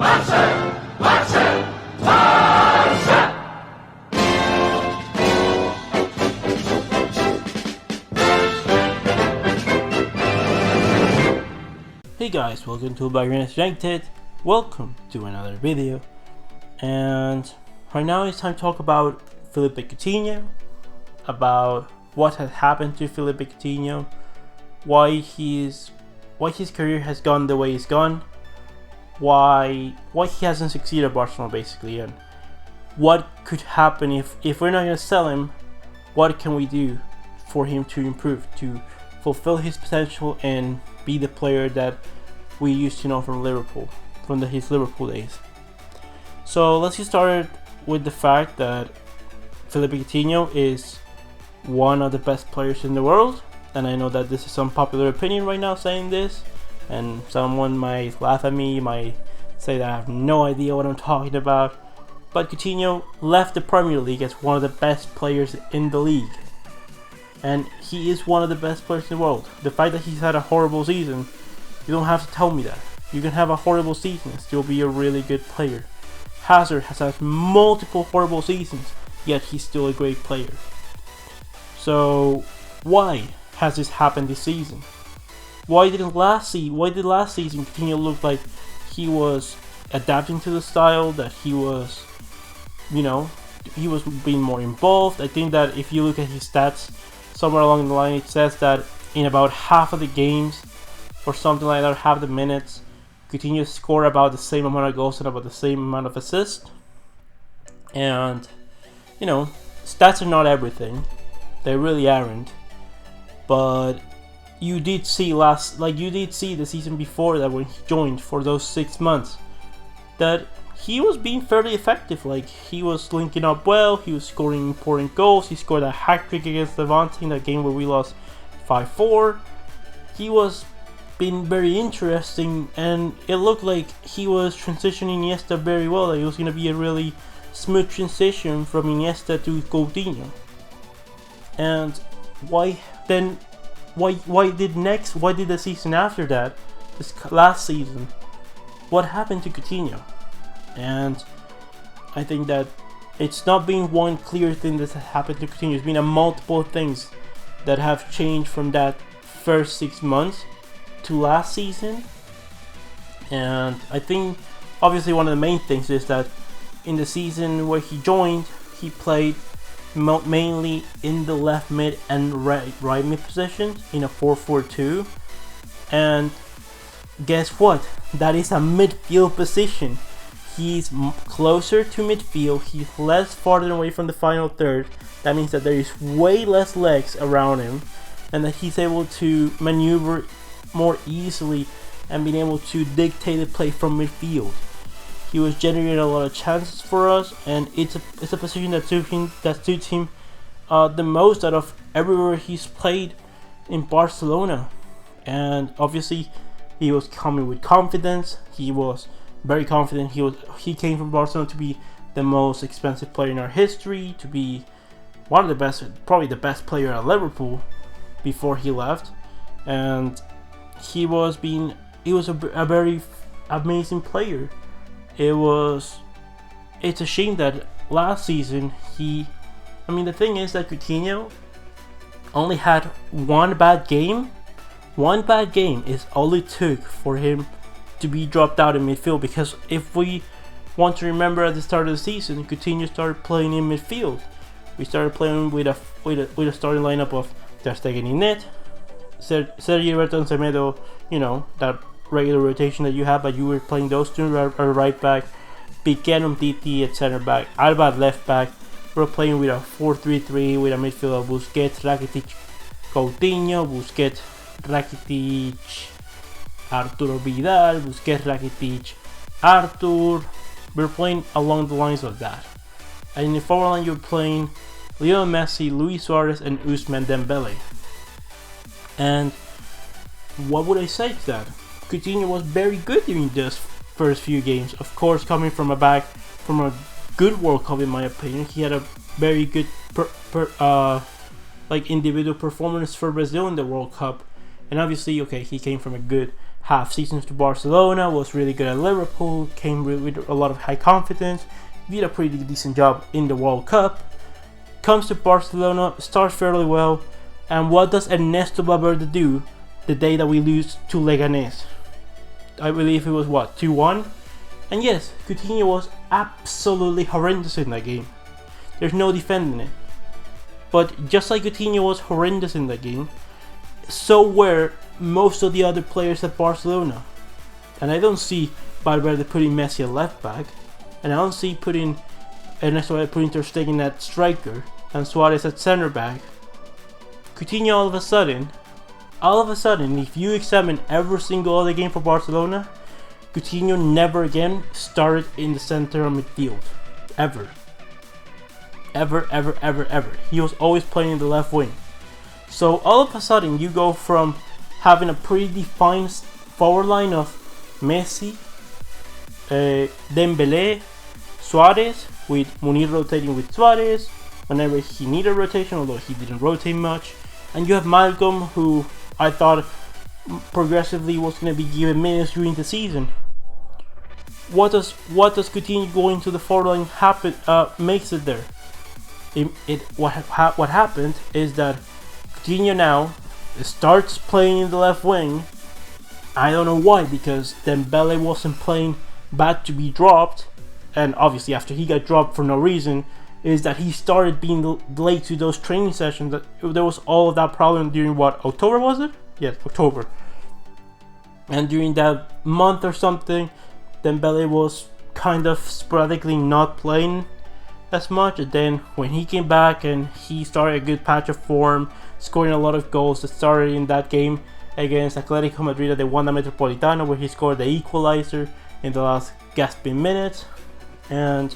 Hey guys, welcome to Blaugrana Outfit. Welcome to another video. And right now it's time to talk about Coutinho, about what has happened to Coutinho, why his career has gone the way it's gone, why he hasn't succeeded at Barcelona basically, and what could happen if we're not gonna sell him. What can we do for him to improve, to fulfill his potential and be the player that we used to know from Liverpool, from his Liverpool days. So let's get started with the fact that Coutinho is one of the best players in the world, and I know that this is some popular opinion right now saying this, and someone might laugh at me, might say that I have no idea what I'm talking about, but Coutinho left the Premier League as one of the best players in the league, and he is one of the best players in the world. The fact that he's had a horrible season, you don't have to tell me that. You can have a horrible season and still be a really good player. Hazard has had multiple horrible seasons, yet he's still a great player. So why has this happened this season? Why did last season Coutinho look like he was adapting to the style, that he was, he was being more involved? I think that if you look at his stats, somewhere along the line it says that in about half of the games or something like that, half the minutes, Coutinho scored about the same amount of goals and about the same amount of assists. And stats are not everything, they really aren't. But you did see the season before that, when he joined for those 6 months, that he was being fairly effective. Like, he was linking up well, he was scoring important goals. He scored a hat-trick against Levante in that game where we lost 5-4. He was being very interesting, and it looked like he was transitioning Iniesta very well. That it was going to be a really smooth transition from Iniesta to Coutinho. And why did the season after that, this last season, what happened to Coutinho? And I think that it's not been one clear thing that has happened to Coutinho. It's been a multiple things that have changed from that first 6 months to last season. And I think obviously one of the main things is that in the season where he joined, he played mainly in the left mid and right mid positions in a 4-4-2, and guess what, that is a midfield position. He's closer to midfield, he's less farther away from the final third. That means that there is way less legs around him, and that he's able to maneuver more easily and being able to dictate the play from midfield. He was generating a lot of chances for us, and it's a position that suits him the most out of everywhere he's played in Barcelona. And obviously he was coming with confidence. He was very confident. He came from Barcelona to be the most expensive player in our history, to be one of the best, probably the best player at Liverpool before he left. And he was a very amazing player. It's a shame that last season the thing is that Coutinho only had one bad game. One bad game is all it took for him to be dropped out in midfield, because if we want to remember, at the start of the season, Coutinho started playing in midfield. We started playing with a starting lineup of Ter Stegen in net, Sergio Roberto and Semedo, that regular rotation that you have, but you were playing those two at right back, Piqué and Umtiti at center back, Alba at left back. We're playing with a 4-3-3 with a midfield of Busquets, Rakitic, Coutinho, Busquets, Rakitic, Arturo Vidal, Busquets, Rakitic, Artur. We're playing along the lines of that. And in the forward line, you're playing Lionel Messi, Luis Suarez, and Ousmane Dembele. And what would I say to that? Coutinho was very good during those first few games. Of course, coming from a good World Cup, in my opinion, he had a very good individual performance for Brazil in the World Cup. And obviously, okay, he came from a good half seasons to Barcelona, was really good at Liverpool, came with a lot of high confidence, did a pretty decent job in the World Cup, comes to Barcelona, starts fairly well, and what does Ernesto Valverde do the day that we lose to Leganés? I believe it was what, 2-1? And yes, Coutinho was absolutely horrendous in that game. There's no defending it. But just like Coutinho was horrendous in that game, so were most of the other players at Barcelona. And I don't see Valverde putting Messi at left back, and I don't see putting Ernesto Valverde putting Ter Stegen at striker and Suarez at center back. Coutinho all of a sudden, if you examine every single other game for Barcelona, Coutinho never again started in the center of midfield. Ever. He was always playing in the left wing. So all of a sudden you go from having a pretty defined forward line of Messi, Dembele, Suarez, with Munir rotating with Suarez whenever he needed rotation, although he didn't rotate much. And you have Malcolm, who I thought progressively was going to be given minutes during the season. What does Coutinho going to the forward line happen? Makes it there. What happened is that Coutinho now starts playing in the left wing. I don't know why, because Dembele wasn't playing bad to be dropped, and obviously after he got dropped for no reason, is that he started being late to those training sessions. That there was all of that problem during what, October was it? Yes, October. And during that month or something, Dembele was kind of sporadically not playing as much. And then when he came back and he started a good patch of form, scoring a lot of goals, that started in that game against Atletico Madrid at the Wanda Metropolitano, where he scored the equalizer in the last gasping minutes. And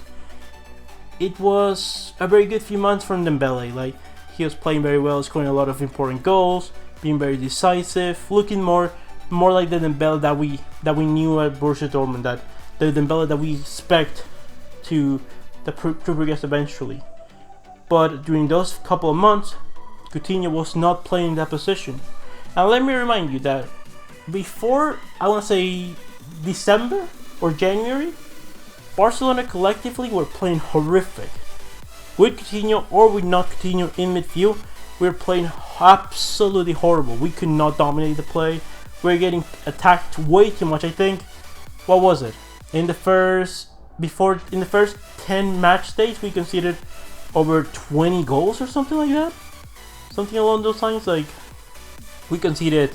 it was a very good few months from Dembele. Like, he was playing very well, scoring a lot of important goals, being very decisive, looking more like the Dembele that we knew at Borussia Dortmund, that the Dembele that we expect to progress eventually. But during those couple of months, Coutinho was not playing that position. And let me remind you that before, I want to say December or January, Barcelona collectively were playing horrific. With Coutinho or with not Coutinho in midfield, we were playing absolutely horrible. We could not dominate the play. We were getting attacked way too much. I think, what was it? In the first 10 match days, we conceded over 20 goals or something like that. Something along those lines. Like, we conceded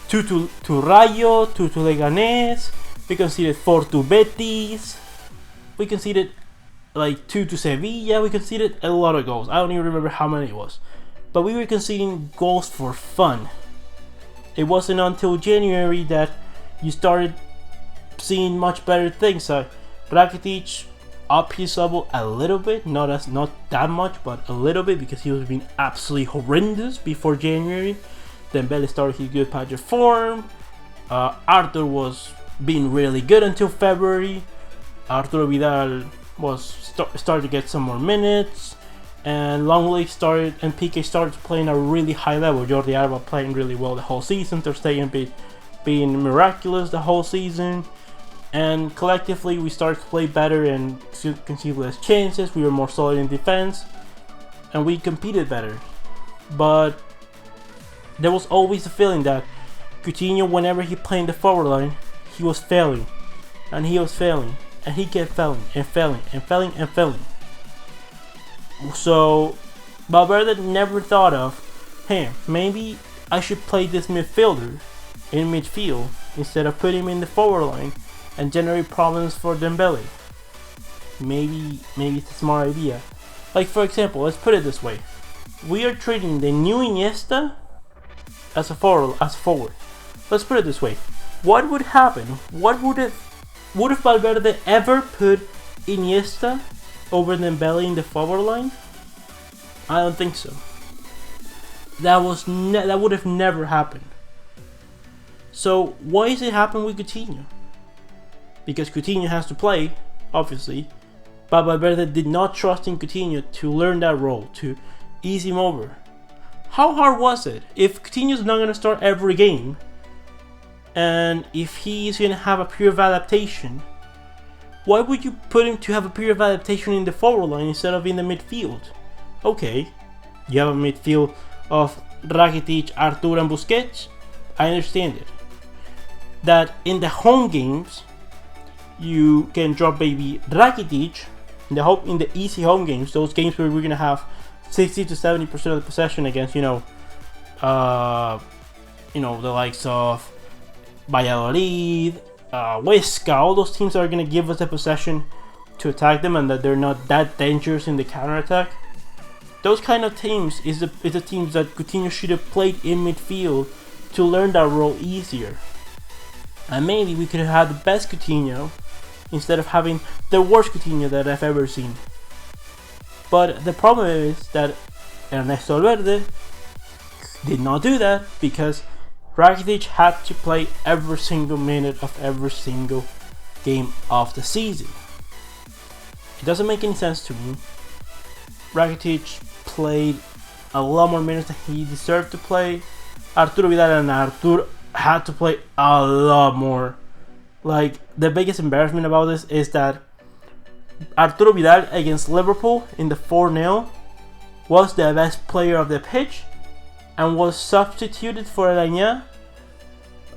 2 to Rayo, 2 to Leganés. We conceded 4 to Betis. We conceded like 2 to Sevilla. We conceded a lot of goals. I don't even remember how many it was. But we were conceding goals for fun. It wasn't until January that you started seeing much better things. Rakitic up his level a little bit, not that much, but a little bit, because he was being absolutely horrendous before January. Dembele started his good patch of form. Arthur was being really good until February. Arturo Vidal was started to get some more minutes, and Longley started, and Piqué started playing at a really high level. Jordi Alba playing really well the whole season. Ter Stegen being miraculous the whole season, and collectively we started to play better and concede less chances. We were more solid in defense, and we competed better. But there was always a feeling that Coutinho, whenever he played in the forward line, he was failing, and he was failing. And he kept failing and failing and failing and failing. So Valverde never thought of, hey, maybe I should play this midfielder in midfield instead of putting him in the forward line and generate problems for Dembele. Maybe it's a smart idea. Like, for example, let's put it this way: we are treating the new Iniesta as a forward. Let's put it this way: what would happen? Would if Valverde ever put Iniesta over Dembele in the forward line? I don't think so. That would have never happened. So why is it happening with Coutinho? Because Coutinho has to play, obviously, but Valverde did not trust in Coutinho to learn that role, to ease him over. How hard was it? If Coutinho's not going to start every game, And if he's gonna have a period of adaptation, why would you put him to have a period of adaptation in the forward line instead of in the midfield? Okay, you have a midfield of Rakitic, Artur and Busquets. I understand it. That in the home games, you can drop baby Rakitic in the easy home games, those games where we're gonna have 60 to 70% of the possession against, the likes of Valladolid, Huesca, all those teams are going to give us the possession to attack them, and that they're not that dangerous in the counter-attack. Those kind of teams is the teams that Coutinho should have played in midfield to learn that role easier. And maybe we could have had the best Coutinho instead of having the worst Coutinho that I've ever seen. But the problem is that Ernesto Valverde did not do that because Rakitic had to play every single minute of every single game of the season. It doesn't make any sense to me. Rakitic played a lot more minutes than he deserved to play. Arturo Vidal and Artur had to play a lot more. Like, the biggest embarrassment about this is that Arturo Vidal against Liverpool in the 4-0 was the best player of the pitch and was substituted for Iniesta.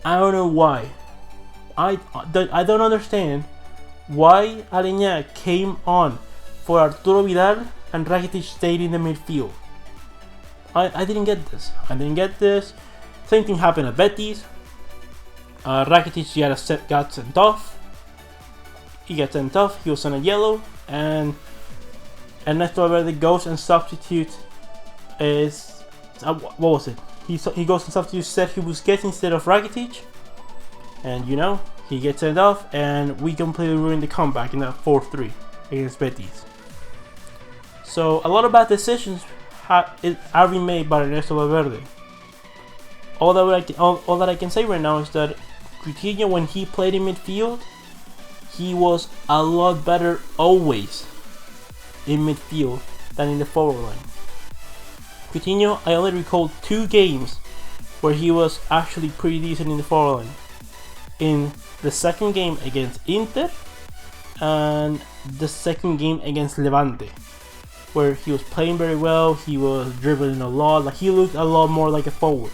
I don't know why. I don't understand why Iniesta came on for Arturo Vidal and Rakitic stayed in the midfield. I didn't get this. Same thing happened at Betis. Rakitic got sent off. He got sent off. He was on a yellow, and Ernesto Valverde goes and substitutes. What was it? He goes and substitutes Sergio Busquets instead of Rakitic, and he gets sent off, and we completely ruined the comeback in that 4-3 against Betis. So a lot of bad decisions are being made by Ernesto Valverde. All that I can say right now is that Coutinho, when he played in midfield, he was a lot better always in midfield than in the forward line. Coutinho, I only recall 2 games where he was actually pretty decent in the forward line. In the second game against Inter and the second game against Levante, where he was playing very well, he was dribbling a lot, like he looked a lot more like a forward.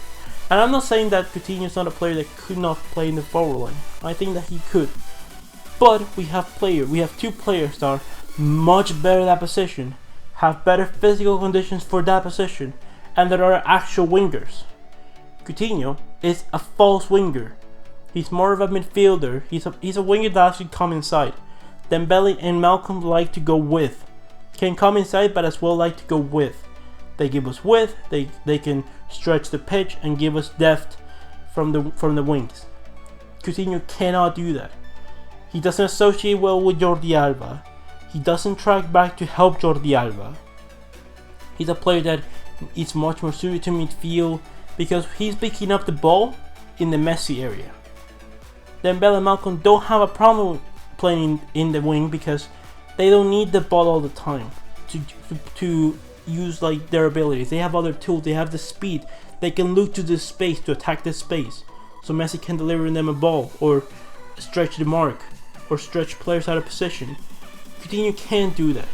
And I'm not saying that Coutinho is not a player that could not play in the forward line. I think that he could. But we have 2 players that are much better at that position, have better physical conditions for that position, and that are actual wingers. Coutinho is a false winger. He's more of a midfielder. He's a winger that actually come inside. Dembele and Malcolm like to go with. Can come inside, but as well like to go with. They give us width. They can stretch the pitch and give us depth from the wings. Coutinho cannot do that. He doesn't associate well with Jordi Alba. He doesn't track back to help Jordi Alba. He's a player that is much more suited to midfield because he's picking up the ball in the messy area. Dembele and Malcolm don't have a problem playing in the wing because they don't need the ball all the time to use like their abilities. They have other tools. They have the speed. They can look to the space to attack the space, so Messi can deliver them a ball or stretch the mark or stretch players out of position. Coutinho can't do that.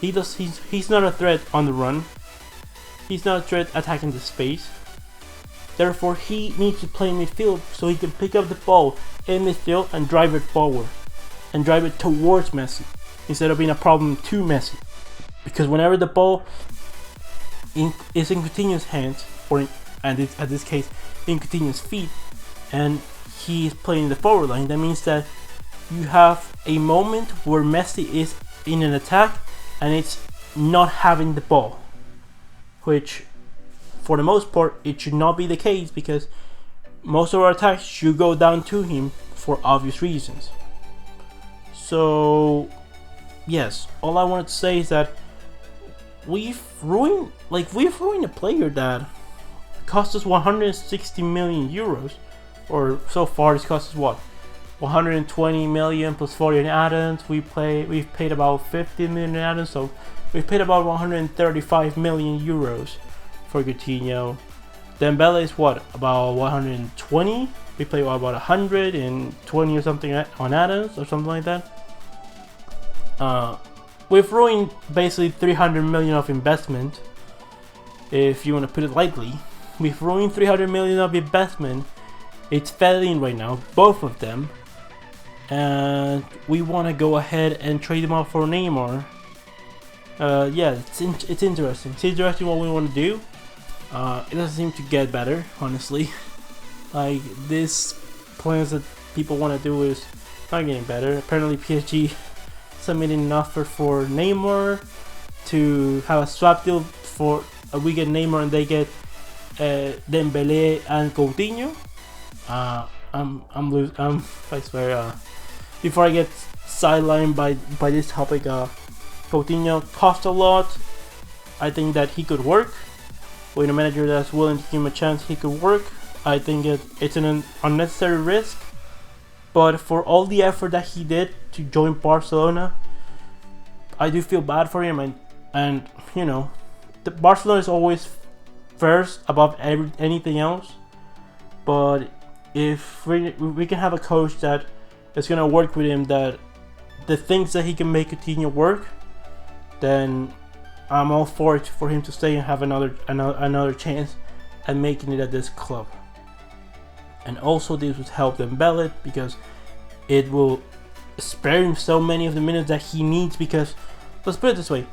He's not a threat on the run. He's not a threat attacking the space. Therefore, he needs to play midfield so he can pick up the ball in midfield and drive it forward and drive it towards Messi instead of being a problem to Messi. Because whenever the ball is in Coutinho's hands, at this case in Coutinho's feet, and he is playing the forward line, that means that you have a moment where Messi is in an attack and it's not having the ball, which for the most part it should not be the case because most of our attacks should go down to him for obvious reasons. So yes, all I wanted to say is that we've ruined a player that cost us 160 million euros, or so far it's cost us what, 120 million plus 40 in add-ons. We've paid about 50 million in add-ons, so we've paid about 135 million euros for Coutinho. Dembele is what, about 120 We play about 120 or something on add-ons or something like that. We've ruined basically 300 million of investment. If you want to put it lightly, we've ruined 300 million of investment. It's failing right now, both of them, and we want to go ahead and trade them out for Neymar. Yeah, it's interesting. It's interesting what we want to do. It doesn't seem to get better, honestly. Like, this plans that people want to do is not getting better. Apparently PSG submitted an offer for Neymar to have a swap deal for we get Neymar and they get Dembele and Coutinho. I swear, before I get sidelined by this topic, Coutinho cost a lot. I think that he could work. With a manager that's willing to give him a chance, he could work. I think it's an unnecessary risk. But for all the effort that he did to join Barcelona, I do feel bad for him. And you know, the Barcelona is always first above anything else. But if we can have a coach that is gonna work with him, that the things that he can make Coutinho work, then I'm all for it, for him to stay and have another chance at making it at this club. And also this would help Dembele because it will spare him so many of the minutes that he needs. Because let's put it this way,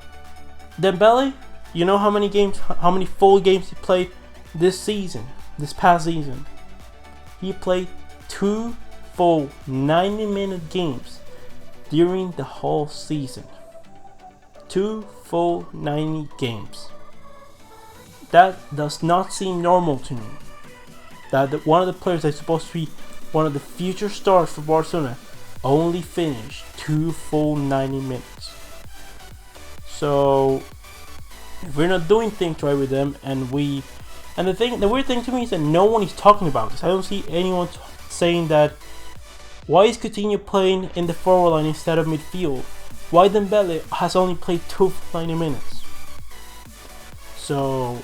Dembele, you know how many full games he played this past season? He played 2 full 90-minute games during the whole season. 2 full 90 games. That does not seem normal to me. That one of the players that's supposed to be one of the future stars for Barcelona only finished 2 full 90 minutes. So if we're not doing things right with them, the weird thing to me is that no one is talking about this. I don't see anyone saying that. Why is Coutinho playing in the forward line instead of midfield? Why Dembele has only played 2 full 90 minutes? So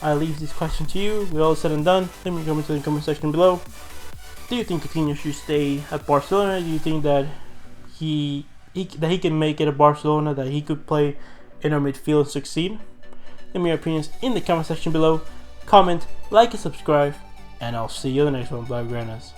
I leave this question to you. We're all said and done. Let me comment in the comment section below. Do you think Coutinho should stay at Barcelona? Do you think that he can make it at Barcelona, that he could play in our midfield and succeed? Leave me your opinions in the comment section below. Comment, like, and subscribe, and I'll see you in the next one, Blaugranas.